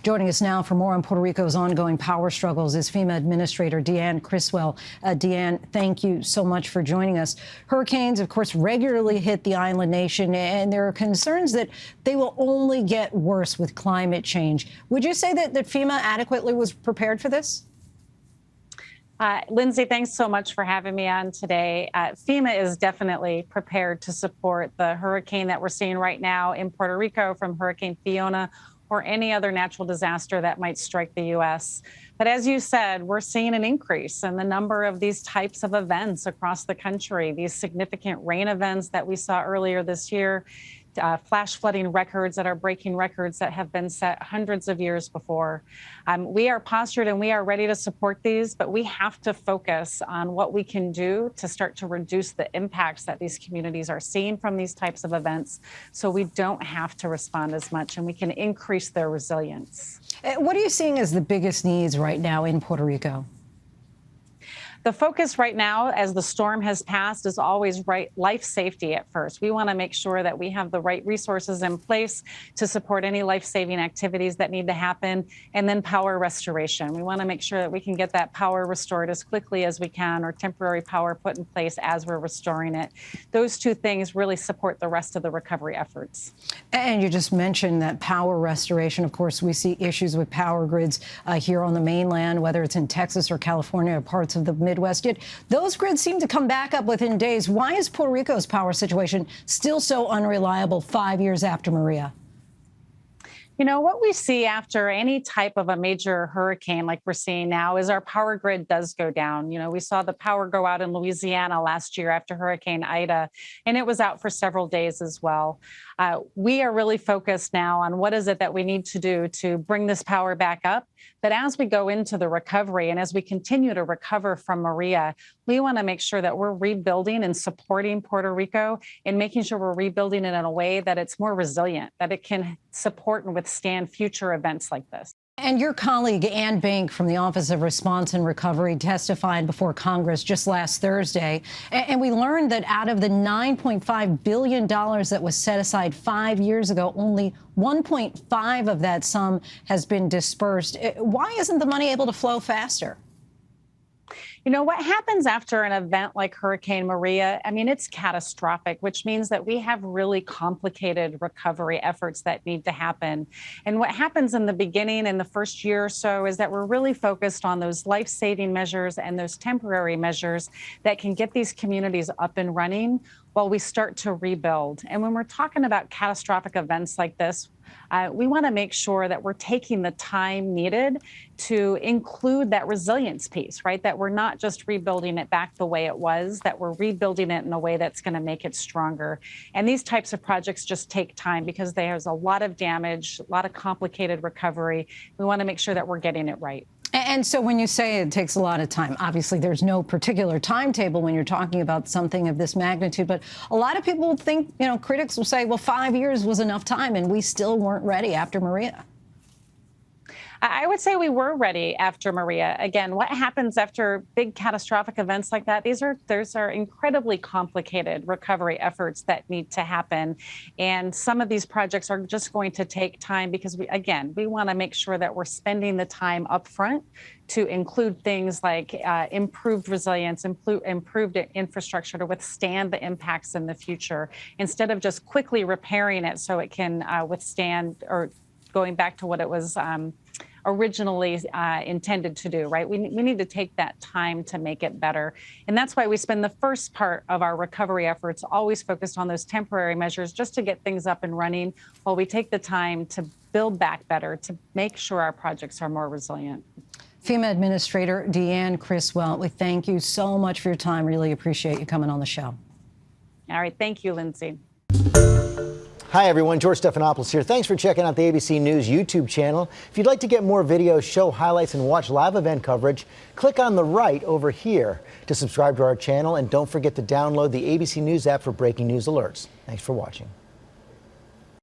Joining us now for more on Puerto Rico's ongoing power struggles is FEMA Administrator Deanne Criswell. Deanne, thank you so much for joining us. Hurricanes, of course, regularly hit the island nation, and there are concerns that they will only get worse with climate change. Would you say that FEMA adequately was prepared for this? Linsey, thanks so much for having me on today. FEMA is definitely prepared to support the hurricane that we're seeing right now in Puerto Rico from Hurricane Fiona or any other natural disaster that might strike the U.S. But as you said, we're seeing an increase in the number of these types of events across the country, these significant rain events that we saw earlier this year, flash flooding records that are breaking records that have been set hundreds of years before. We are postured and we are ready to support these, but we have to focus on what we can do to start to reduce the impacts that these communities are seeing from these types of events so we don't have to respond as much and we can increase their resilience. What are you seeing as the biggest needs right now in Puerto Rico? The focus right now, as the storm has passed, is always life safety at first. We want to make sure that we have the right resources in place to support any life-saving activities that need to happen, and then power restoration. We want to make sure that we can get that power restored as quickly as we can, or temporary power put in place as we're restoring it. Those two things really support the rest of the recovery efforts. And you just mentioned that power restoration. Of course, we see issues with power grids here on the mainland, whether it's in Texas or California or parts of the Midwest, yet those grids seem to come back up within days. Why is Puerto Rico's power situation still so unreliable 5 years after Maria? You know, what we see after any type of a major hurricane like we're seeing now is our power grid does go down. You know, we saw the power go out in Louisiana last year after Hurricane Ida, and it was out for several days as well. We are really focused now on what is it that we need to do to bring this power back up. But as we go into the recovery and as we continue to recover from Maria, we want to make sure that we're rebuilding and supporting Puerto Rico and making sure we're rebuilding it in a way that it's more resilient, that it can support and withstand future events like this. And your colleague, Ann Bank, from the Office of Response and Recovery, testified before Congress just last Thursday. And we learned that out of the $9.5 billion that was set aside 5 years ago, only 1.5 of that sum has been dispersed. Why isn't the money able to flow faster? You know, what happens after an event like Hurricane Maria, I mean, it's catastrophic, which means that we have really complicated recovery efforts that need to happen. And what happens in the beginning, in the first year or so, is that we're really focused on those life-saving measures and those temporary measures that can get these communities up and running while we start to rebuild. And when we're talking about catastrophic events like this, we want to make sure that we're taking the time needed to include that resilience piece, right? That we're not just rebuilding it back the way it was, that we're rebuilding it in a way that's going to make it stronger. And these types of projects just take time because there's a lot of damage, a lot of complicated recovery. We want to make sure that we're getting it right. And so when you say it takes a lot of time, obviously there's no particular timetable when you're talking about something of this magnitude. But a lot of people think, you know, critics will say, well, 5 years was enough time and we still weren't ready after Maria. I would say we were ready after Maria. Again, what happens after big catastrophic events like that? Those are incredibly complicated recovery efforts that need to happen. And some of these projects are just going to take time because we want to make sure that we're spending the time up front to include things like improved resilience, improved infrastructure to withstand the impacts in the future, instead of just quickly repairing it so it can withstand, or going back to what it was originally intended to do, right? We need to take that time to make it better. And that's why we spend the first part of our recovery efforts always focused on those temporary measures just to get things up and running while we take the time to build back better, to make sure our projects are more resilient. FEMA Administrator Deanne Criswell, we thank you so much for your time. Really appreciate you coming on the show. All right. Thank you, Linsey. Hi, everyone. George Stephanopoulos here. Thanks for checking out the ABC News YouTube channel. If you'd like to get more videos, show highlights, and watch live event coverage, click on the right over here to subscribe to our channel. And don't forget to download the ABC News app for breaking news alerts. Thanks for watching.